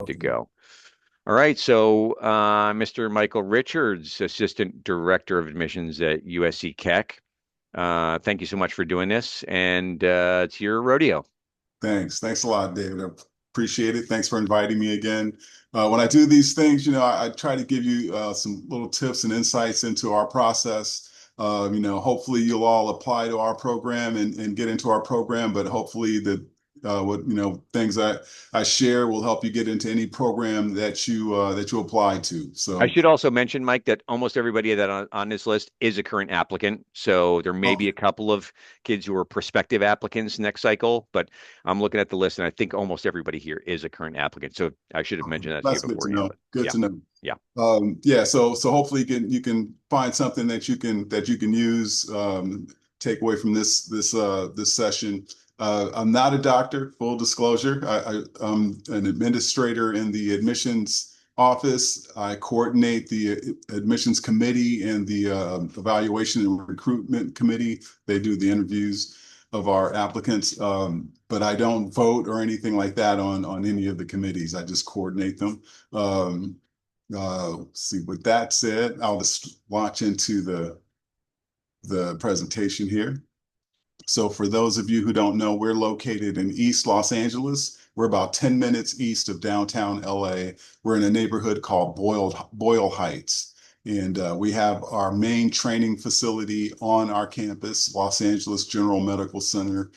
to go. All right. So, Mr. Michael Richards, Assistant Director of Admissions at USC Keck. Thank you so much for doing this, and it's your rodeo. Thanks. Thanks a lot, David. I appreciate it. Thanks for inviting me again. When I do these things, I try to give you some little tips and insights into our process. Hopefully you'll all apply to our program and get into our program, but hopefully things I share will help you get into any program that you apply to. I So, should also mention, Mike, that almost everybody that on this list is a current applicant. So there may be a okay, couple of kids who are prospective applicants next cycle, but I'm looking at the list and I think almost everybody here is a current applicant. So I should have mentioned that to you that's good to beforehand. know. But Good yeah, to know. yeah. Yeah, so hopefully you can find something that you can use, take away from this session. I'm not a doctor, full disclosure. I'm an administrator in the admissions office. I coordinate the admissions committee and the evaluation and recruitment committee. They do the interviews of our applicants, but I don't vote or anything like that on any of the committees. I just coordinate them. See, with that said, I'll just launch into the presentation here. So for those of you who don't know, we're located in East Los Angeles. We're about 10 minutes east of downtown LA. We're in a neighborhood called Boyle Heights. And we have our main training facility on our campus. Los Angeles General Medical Center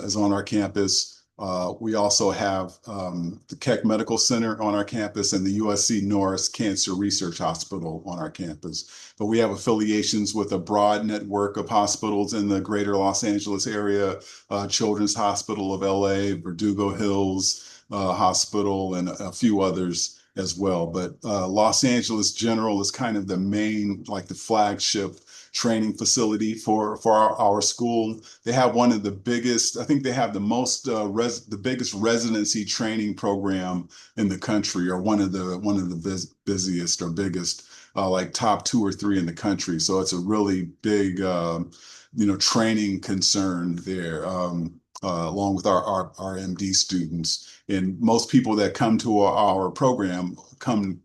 is on our campus. We also have the Keck Medical Center on our campus and the USC Norris Cancer Research Hospital on our campus. But we have affiliations with a broad network of hospitals in the greater Los Angeles area, Children's Hospital of LA, Verdugo Hills Hospital, and a few others as well. But Los Angeles General is kind of the main, like the flagship training facility for our school. They have one of the biggest, I think they have the biggest residency training program in the country, or one of the busiest or biggest, like top two or three in the country. So it's a really big, training concern there, along with our MD students. And most people that come to our program come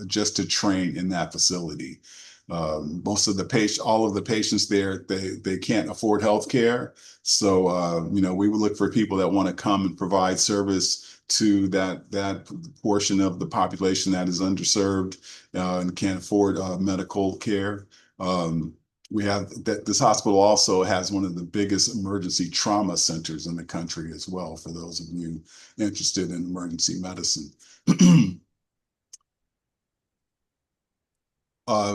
just to train in that facility. Most of the all of the patients there, they can't afford health care. So, we would look for people that want to come and provide service to that portion of the population that is underserved and can't afford medical care. We have that this hospital also has one of the biggest emergency trauma centers in the country as well, for those of you interested in emergency medicine.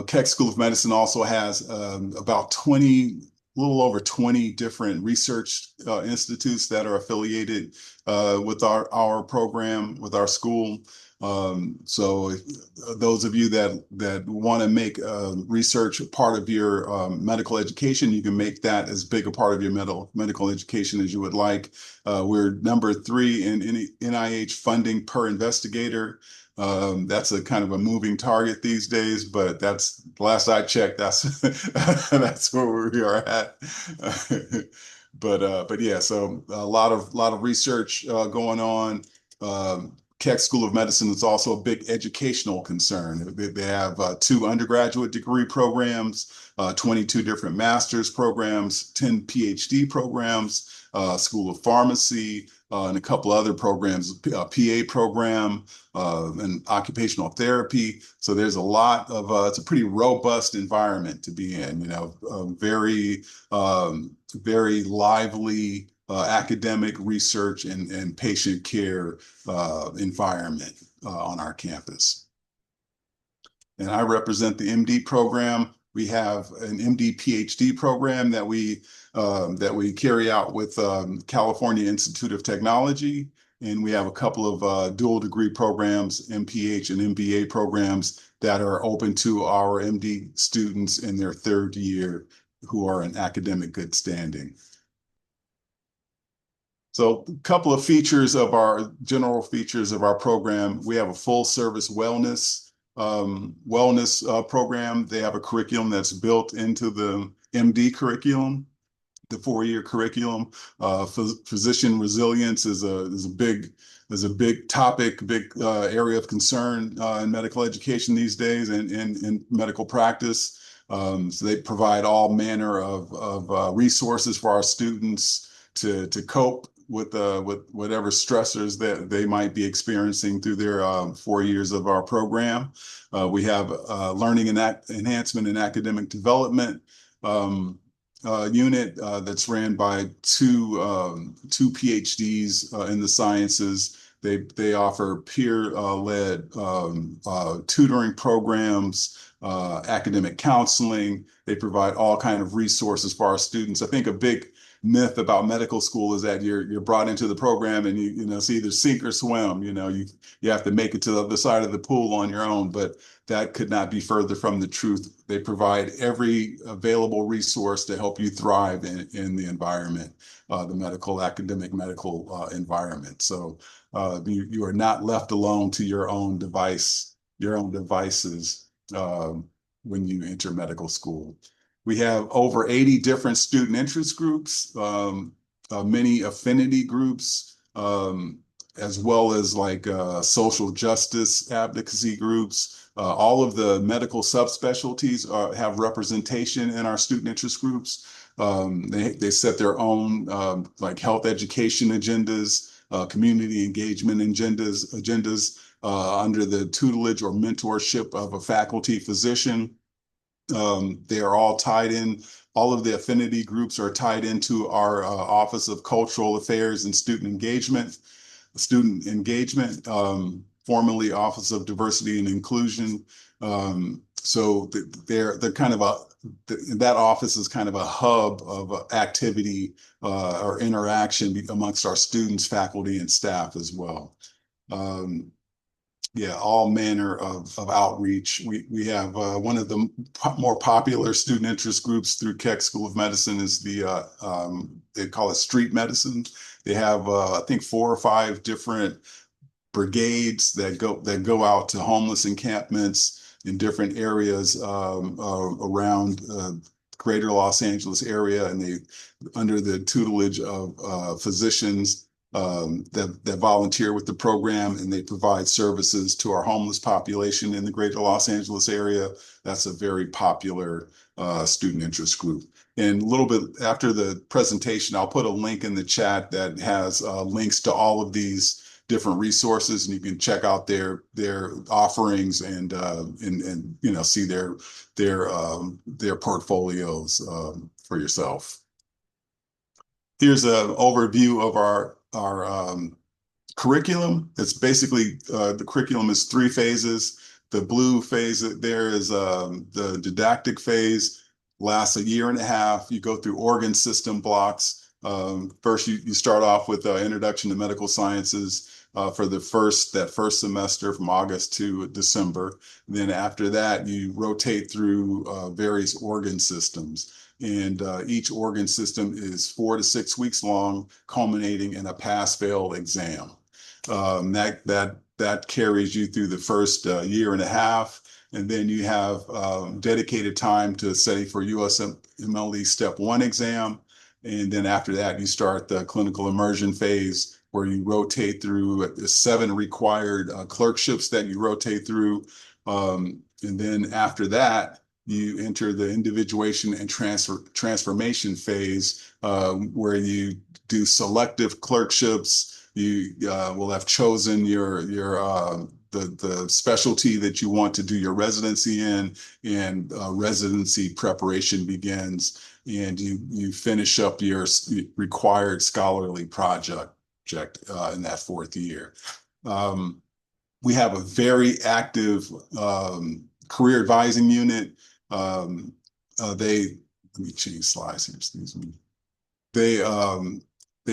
Keck School of Medicine also has about 20, a little over 20 different research institutes that are affiliated with our program, with our school. So those of you that want to make research part of your medical education, you can make that as big a part of your medical education as you would like. We're number 3 in NIH funding per investigator. That's a kind of a moving target these days, but that's last I checked, that's that's where we are at. But yeah, so a lot of research going on. Keck School of Medicine is also a big educational concern. They have 2 undergraduate degree programs, 22 different master's programs, 10 PhD programs, School of Pharmacy, and a couple other programs, a PA program, and occupational therapy. So there's a lot of, it's a pretty robust environment to be in, very lively academic research and patient care environment on our campus. And I represent the MD program. We have an MD PhD program that we carry out with California Institute of Technology, and we have a couple of dual degree programs, MPH and MBA programs, that are open to our MD students in their 3rd year who are in academic good standing. So a couple of general features of our program. We have a full service wellness program. They have a curriculum that's built into the MD curriculum. the 4-year curriculum. Physician resilience is a big topic, big area of concern in medical education these days and in medical practice. So they provide all manner of resources for our students to cope with whatever stressors that they might be experiencing through their 4 years of our program. We have learning and enhancement and academic development unit that's ran by two PhDs in the sciences. They offer peer-led tutoring programs, academic counseling. They provide all kind of resources for our students. I think a big myth about medical school is that you're brought into the program and you know it's either sink or swim. You have to make it to the other side of the pool on your own, but that could not be further from the truth. They provide every available resource to help you thrive in the environment, the medical, academic medical environment. So you are not left alone to your own devices when you enter medical school. We have over 80 different student interest groups, many affinity groups, as well as like social justice advocacy groups. All of the medical subspecialties have representation in our student interest groups. They set their own like health education agendas, community engagement agendas under the tutelage or mentorship of a faculty physician. They are all tied in. All of the affinity groups are tied into our Office of Cultural Affairs and Student Engagement, formerly Office of Diversity and Inclusion. So they're kind of that office is kind of a hub of activity or interaction amongst our students, faculty, and staff as well. Yeah, all manner of outreach. We have one of the more popular student interest groups through Keck School of Medicine is they call it street medicine. They have I think 4 or 5 different brigades that go out to homeless encampments in different areas around greater Los Angeles area, and they under the tutelage of physicians that volunteer with the program, and they provide services to our homeless population in the greater Los Angeles area. That's a very popular student interest group. And a little bit after the presentation, I'll put a link in the chat that has links to all of these different resources, and you can check out their offerings and see their portfolios for yourself. Here's an overview of our curriculum. It's basically the curriculum is 3 phases. The blue phase there is the didactic phase, lasts a year and a half. You go through organ system blocks. First, you start off with Introduction to Medical Sciences for that first semester from August to December. Then after that, you rotate through various organ systems. And each organ system is 4 to 6 weeks long, culminating in a pass-fail exam. That carries you through the first year and a half, and then you have dedicated time to study for USMLE Step 1 exam. And then after that, you start the clinical immersion phase, where you rotate through 7 required clerkships that you rotate through. And then after that, you enter the individuation and transformation phase, where you do selective clerkships. You will have chosen the specialty that you want to do your residency in, and residency preparation begins, and you finish up your required scholarly project in that 4th year. We have a very active career advising unit. Let me change slides here, excuse me. They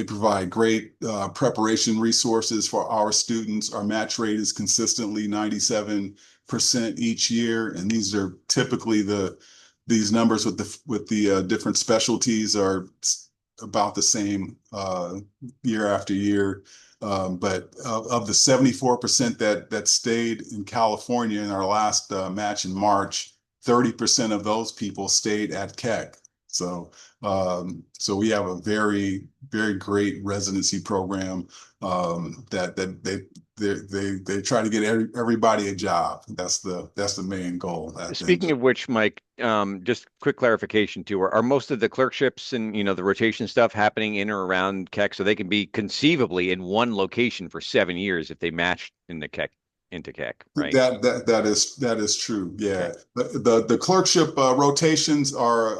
provide great preparation resources for our students. Our match rate is consistently 97% each year, and these are typically these numbers with the different specialties are about the same year after year. But of the 74% that stayed in California in our last match in March, 30% of those people stayed at Keck. So we have a very, very great residency program that they try to get everybody a job. That's the main goal, I think. Speaking of which, Mike, just quick clarification too. Are most of the clerkships and the rotation stuff happening in or around Keck, so they can be conceivably in one location for 7 years if they match in the Keck into Keck, right? That is true. Okay, Yeah, the clerkship rotations are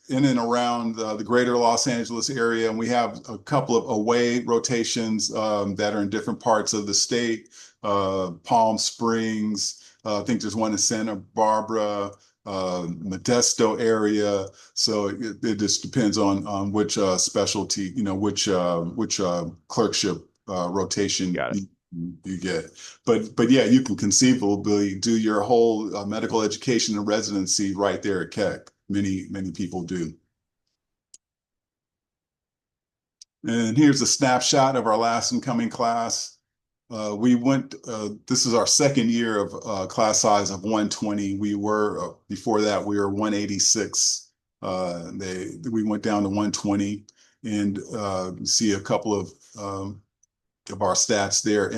in and around the greater Los Angeles area, and we have a couple of away rotations that are in different parts of the state. Palm Springs, I think there's one in Santa Barbara, Modesto area. So it just depends on which specialty, which clerkship rotation got it. you get. But yeah, you can conceivably do your whole medical education and residency right there at Keck. Many people do. And here's a snapshot of our last incoming class. This is our second year of class size of 120. Before that, we were 186. We went down to 120 and see a couple of our stats there.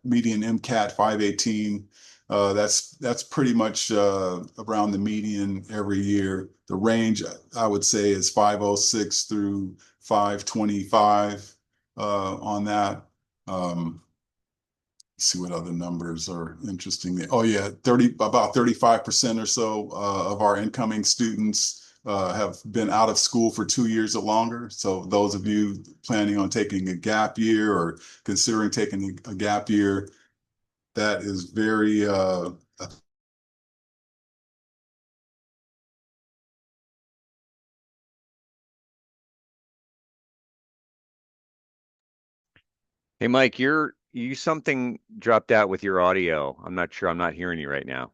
Median MCAT 518. That's pretty much around the median every year. The range I would say is 506 through 525 on that. Let's see what other numbers are interesting. Oh yeah, about 35% or so of our incoming students have been out of school for 2 years or longer. So those of you planning on taking a gap year or considering taking a gap year, that is very Hey, Mike, you something dropped out with your audio. I'm not sure. I'm not hearing you right now.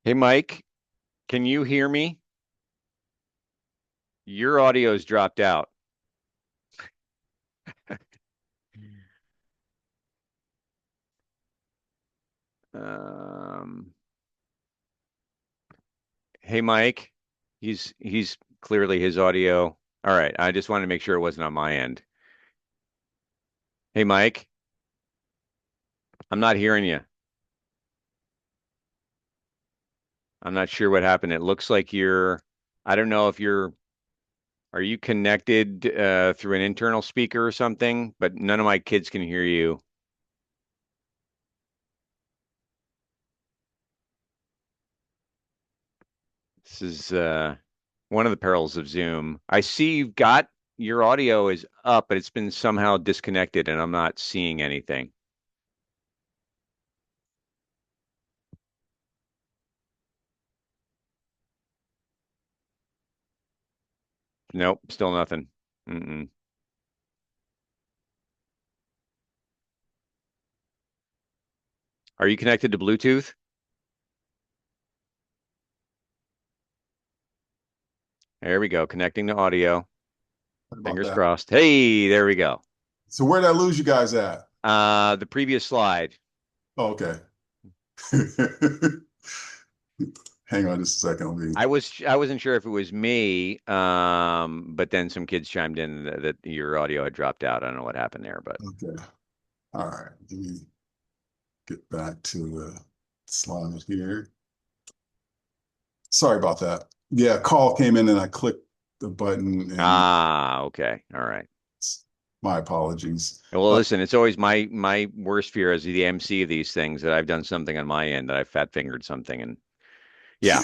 Hey, Mike, can you hear me? Your audio's dropped out. Um, hey, Mike, he's clearly his audio. All right, I just wanted to make sure it wasn't on my end. Hey, Mike, I'm not hearing you. I'm not sure what happened. It looks like I don't know if are you connected through an internal speaker or something? But none of my kids can hear you. This is one of the perils of Zoom. I see you've got your audio is up, but it's been somehow disconnected and I'm not seeing anything. Nope, still nothing. Mm-mm. Are you connected to Bluetooth? There we go. Connecting to audio. Sorry about Fingers that. crossed. Hey, there we go. So where did I lose you guys at? The previous slide. Oh, okay. Hang on just a second. Let me. I wasn't sure if it was me, but then some kids chimed in that your audio had dropped out. I don't know what happened there, but Okay. All right. Let me get back to the slide here. Sorry about that. Yeah, call came in and I clicked the button and ah, okay. All right. My apologies. Well, listen, it's always my worst fear as the MC of these things that I've done something on my end that I fat fingered something and yeah.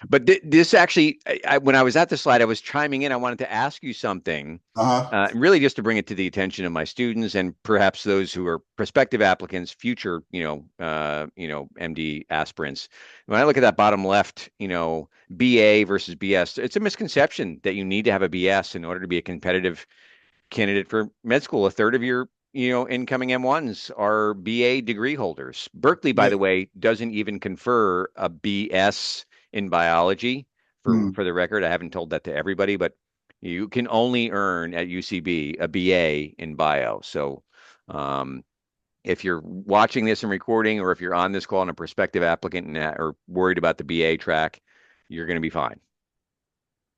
But this actually, when I was at the slide, I was chiming in. I wanted to ask you something, Uh-huh. really just to bring it to the attention of my students and perhaps those who are prospective applicants, future, MD aspirants. When I look at that bottom left, BA versus BS, it's a misconception that you need to have a BS in order to be a competitive candidate for med school. A third of your, incoming M1s are BA degree holders. Berkeley, by Yeah. the way, doesn't even confer a BS in biology. For Hmm. for the record, I haven't told that to everybody, but you can only earn at UCB a BA in bio. So, um, if you're watching this and recording, or if you're on this call and a prospective applicant and or worried about the BA track, you're going to be fine.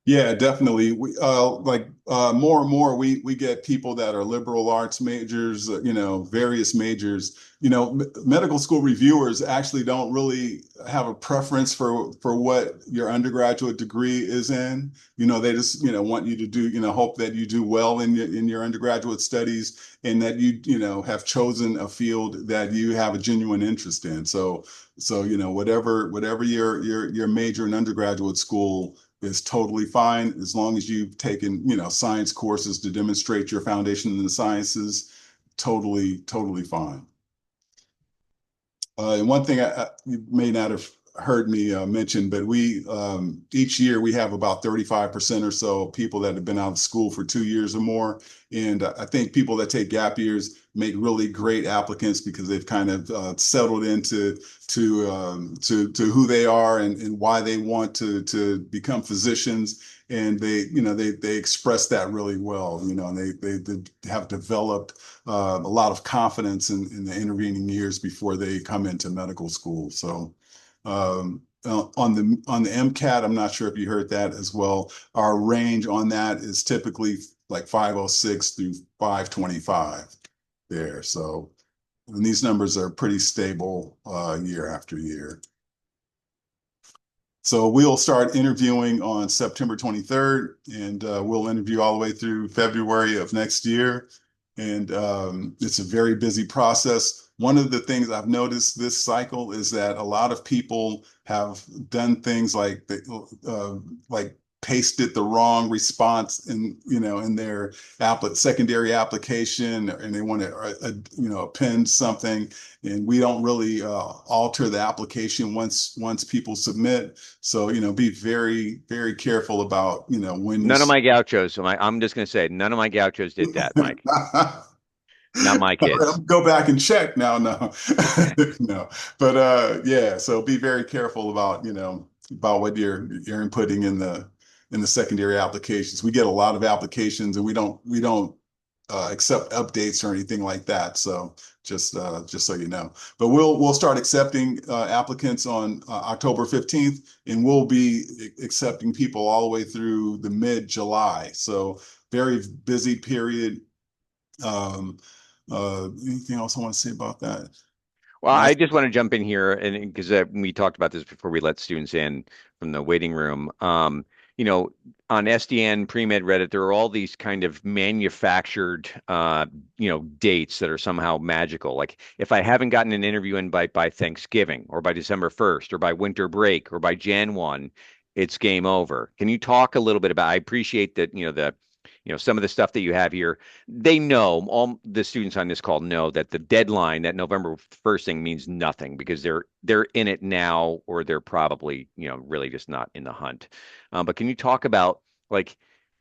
Yeah, definitely. We more and more we get people that are liberal arts majors, various majors. Medical school reviewers actually don't really have a preference for what your undergraduate degree is in. They just, want you to do, hope that you do well in your undergraduate studies and that you have chosen a field that you have a genuine interest in. So, whatever your major in undergraduate school is totally fine as long as you've taken, science courses to demonstrate your foundation in the sciences. Totally fine. And one thing you may not have heard me mention, but we each year we have about 35% or so people that have been out of school for 2 years or more. And I think people that take gap years make really great applicants because they've kind of settled into to who they are and why they want to become physicians. And they express that really well, and they have developed a lot of confidence in the intervening years before they come into medical school. So on the MCAT, I'm not sure if you heard that as well. Our range on that is typically like 506 through 525 there. So and these numbers are pretty stable year after year. So we'll start interviewing on September 23rd, and we'll interview all the way through February of next year. And it's a very busy process. One of the things I've noticed this cycle is that a lot of people have done things like pasted the wrong response in their secondary application, and they want to append something, and we don't really alter the application once people submit. So, be very, very careful about, when you None of my gauchos. So I'm just going to say, none of my gauchos did that, Mike. Not my I'll kids. go back and check now. No, no. But yeah, so be very careful about, about what you're inputting in the secondary applications. We get a lot of applications and we don't accept updates or anything like that. So just so you know. But we'll start accepting applicants on October 15th, and we'll be accepting people all the way through the mid-July. So very busy period. Um, Anything else I want to say about that? Well, I That's just want to jump in here, and because we talked about this before we let students in from the waiting room. You know, on SDN pre-med Reddit, there are all these kind of manufactured, dates that are somehow magical. Like if I haven't gotten an interview invite by Thanksgiving, or by December 1st, or by winter break, or by Jan 1, it's game over. Can you talk a little bit about? I appreciate that, some of the stuff that you have here. They know, all the students on this call know that the deadline, that November 1st thing, means nothing because they're in it now, or they're probably, really just not in the hunt. But can you talk about, like,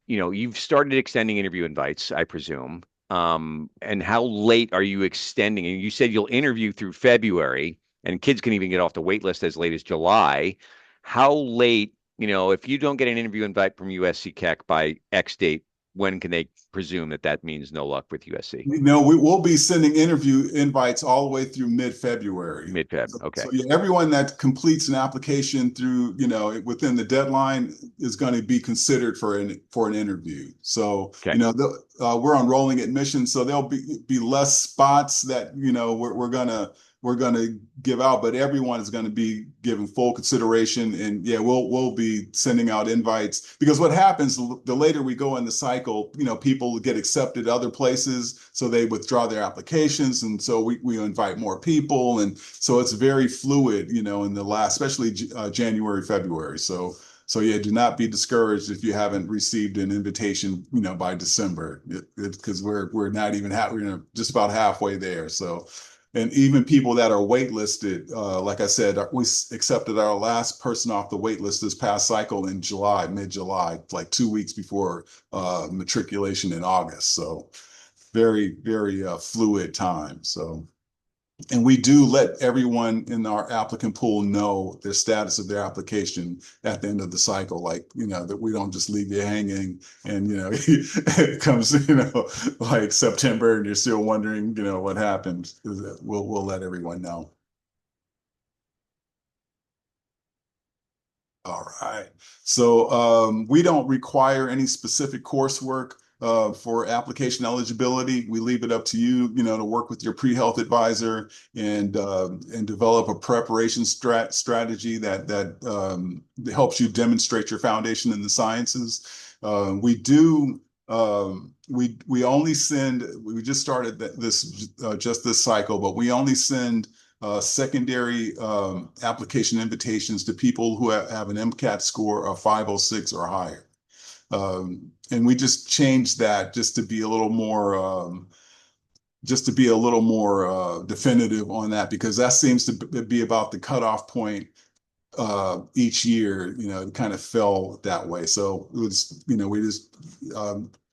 you've started extending interview invites, I presume. And how late are you extending? And you said you'll interview through February, and kids can even get off the wait list as late as July. How late, if you don't get an interview invite from USC Keck by X date, when can they presume that that means no luck with USC? we will be sending interview invites all the way through mid-February. Mid-Feb. So Okay. yeah, everyone that completes an application through, within the deadline is going to be considered for an interview. So, Okay. we're on rolling admissions, so there'll be less spots that, we're gonna we're going to give out, but everyone is going to be given full consideration. And yeah, we'll be sending out invites, because what happens the later we go in the cycle, people get accepted other places, so they withdraw their applications, and so we invite more people, and so it's very fluid, in the last, especially January, February. So yeah, do not be discouraged if you haven't received an invitation, by December, because we're not even we're just about halfway there. So, and even people that are waitlisted, like I said, we accepted our last person off the wait list this past cycle in July, mid-July, like 2 weeks before matriculation in August. So very, very fluid time. So, and we do let everyone in our applicant pool know the status of their application at the end of the cycle, like, that we don't just leave you hanging, and, it comes, like September and you're still wondering, what happened. We'll let everyone know. All right. So we don't require any specific coursework for application eligibility. We leave it up to you, to work with your pre-health advisor and develop a preparation strategy that helps you demonstrate your foundation in the sciences. We do. We only send. We just started this just this cycle, but we only send secondary application invitations to people who have an MCAT score of 506 or higher. And we just changed that just to be a little more definitive on that, because that seems to be about the cutoff point each year. It kind of fell that way. So it was, we just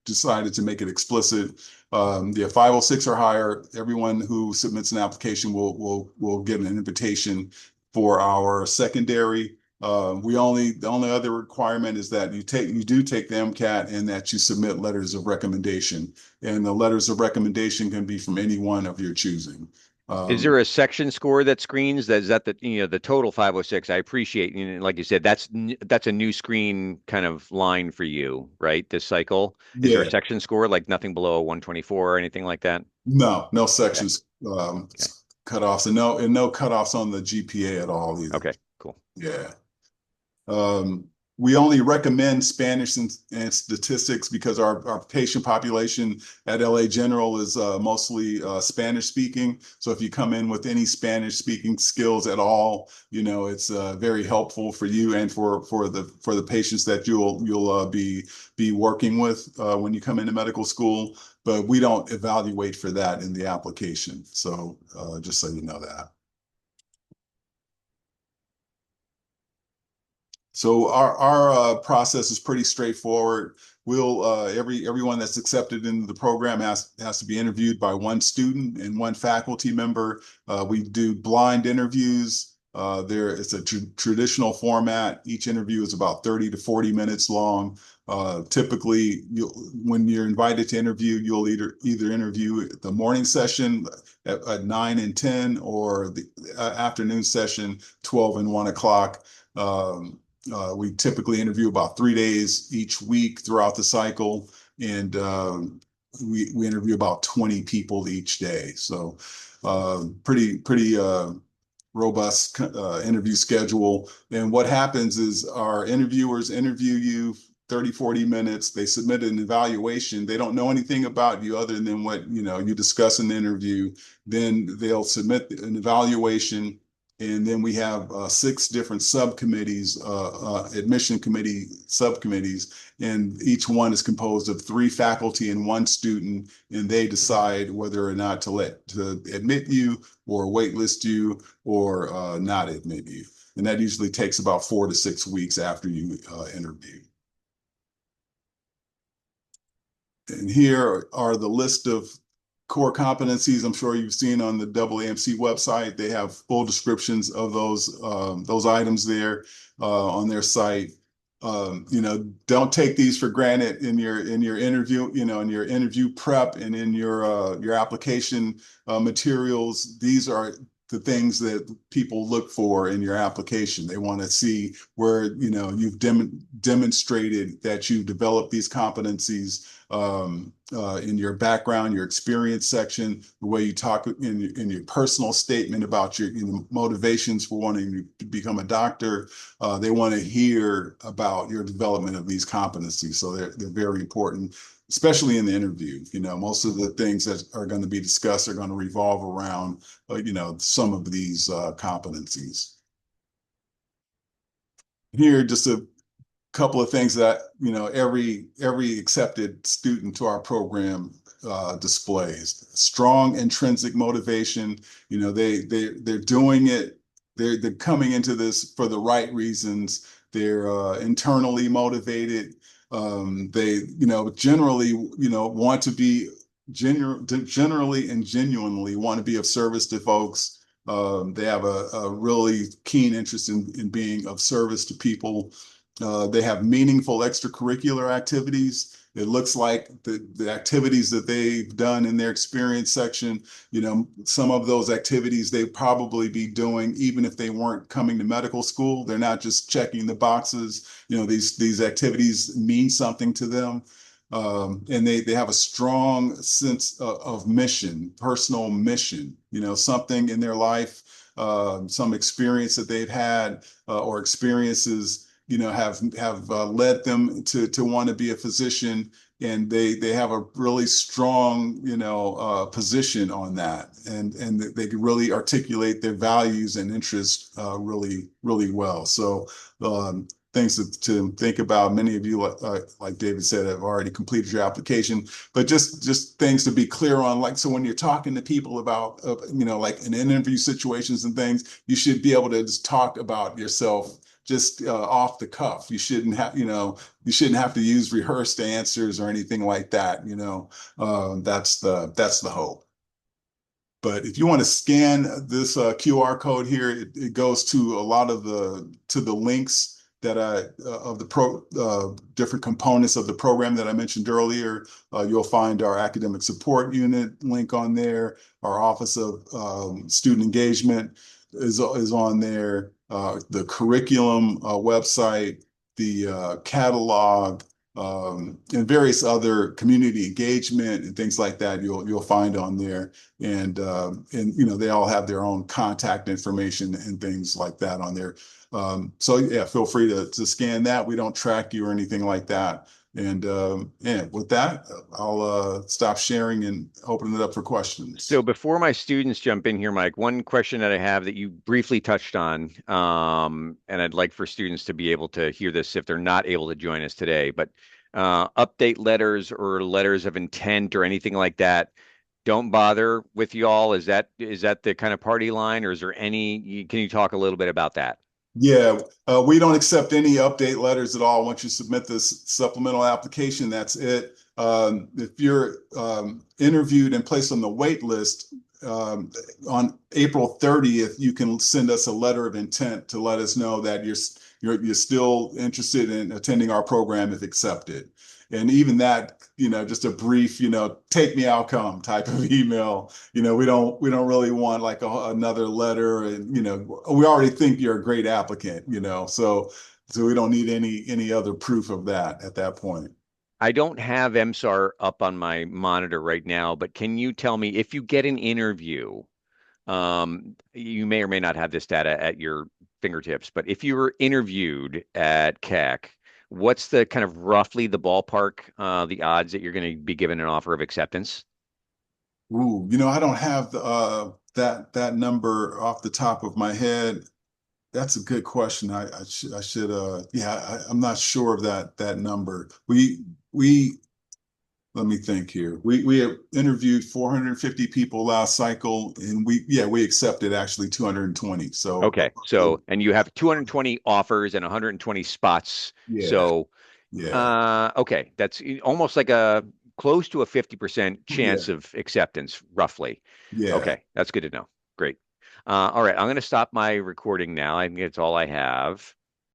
decided to make it explicit. Yeah, 506 or higher, everyone who submits an application will get an invitation for our secondary. The only other requirement is that you do take the MCAT, and that you submit letters of recommendation. And the letters of recommendation can be from any one of your choosing. Is Um, there a section score that screens? Is that the total 506? I appreciate, like you said, that's a new screen kind of line for you, right? This cycle. Is there a yeah, section score, like nothing below a 124 or anything like that? no Okay. sections Okay. cutoffs, and no cutoffs on the GPA at all either. Okay. Cool. Yeah. Um, we only recommend Spanish and statistics because our patient population at LA General is mostly Spanish speaking. So if you come in with any Spanish speaking skills at all, it's very helpful for you and for the patients that you'll be working with when you come into medical school. But we don't evaluate for that in the application. So just so you know that. So our process is pretty straightforward. We'll everyone that's accepted into the program has to be interviewed by one student and one faculty member. We do blind interviews. It's a traditional format. Each interview is about 30 to 40 minutes long. Typically, when you're invited to interview, you'll either interview the morning session at 9 and 10, or the afternoon session 12 and 1 o'clock. We typically interview about 3 days each week throughout the cycle, and we interview about 20 people each day. So pretty robust interview schedule. And what happens is our interviewers interview you 30, 40 minutes. They submit an evaluation. They don't know anything about you other than what you discuss in the interview. Then they'll submit an evaluation, and then we have 6 different subcommittees, admission committee subcommittees, and each one is composed of 3 faculty and 1 student, and they decide whether or not to admit you or waitlist you or not admit you. And that usually takes about 4 to 6 weeks after you interview. And here are the list of core competencies. I'm sure you've seen on the AAMC website. They have full descriptions of those items there on their site. Don't take these for granted in your interview, in your interview prep and in your application materials. These are the things that people look for in your application. They want to see where, you've demonstrated that you've developed these competencies in your background, your experience section, the way you talk in your personal statement about your motivations for wanting to become a doctor. They want to hear about your development of these competencies. So they're very important, especially in the interview. Most of the things that are going to be discussed are going to revolve around, some of these competencies. Here, just a couple of things that every accepted student to our program displays: strong intrinsic motivation. They're doing it. They're coming into this for the right reasons. They're internally motivated. They generally want to be generally and genuinely want to be of service to folks. They have a really keen interest in being of service to people. They have meaningful extracurricular activities. It looks like the activities that they've done in their experience section, some of those activities they'd probably be doing even if they weren't coming to medical school. They're not just checking the boxes. These activities mean something to them. And they have a strong sense of mission, personal mission, something in their life, some experience that they've had or experiences have led them to want to be a physician, and they have a really strong position on that, and they can really articulate their values and interests really well. So things to think about. Many of you, like David said, have already completed your application, but just things to be clear on. Like, so when you're talking to people about like in interview situations and things, you should be able to just talk about yourself just off the cuff. You shouldn't have to use rehearsed answers or anything like that. That's the hope. But if you want to scan this QR code here, it goes to a lot of the links that of the different components of the program that I mentioned earlier. You'll find our academic support unit link on there. Our Office of Student Engagement is on there. The curriculum website, the catalog, and various other community engagement and things like that you'll find on there. And they all have their own contact information and things like that on there. So yeah, feel free to scan that. We don't track you or anything like that. And with that, I'll stop sharing and open it up for So questions. before my students jump in here, Mike, one question that I have that you briefly touched on, and I'd like for students to be able to hear this if they're not able to join us today, but update letters or letters of intent or anything like that, don't bother with y'all. Is that the kind of party line, or is there any? Can you talk a little bit about that? Yeah, we don't accept any update letters at all. Once you submit this supplemental application, that's it. If you're interviewed and placed on the wait list on April 30th, you can send us a letter of intent to let us know that you're still interested in attending our program if accepted. And even that, just a brief, take me, I'll come type of email. We don't really want like another letter, and we already think you're a great applicant, so we don't need any other proof of that at that point. I don't have MSAR up on my monitor right now, but can you tell me if you get an interview? You may or may not have this data at your fingertips, but if you were interviewed at Keck, what's the kind of roughly the ballpark, the odds that you're going to be given an offer of acceptance? Ooh, I don't have that number off the top of my head. That's a good question. I should yeah, I'm not sure of that number. We let me think here. We have interviewed 450 people last cycle, and we accepted actually 220. So Okay, so and you have 220 offers and 120 spots. yeah, So yeah, okay, that's almost like a close to a 50% yeah, chance of acceptance, roughly. yeah. Okay, that's good to know. Great. All right, I'm going to stop my recording now. I think it's all I have.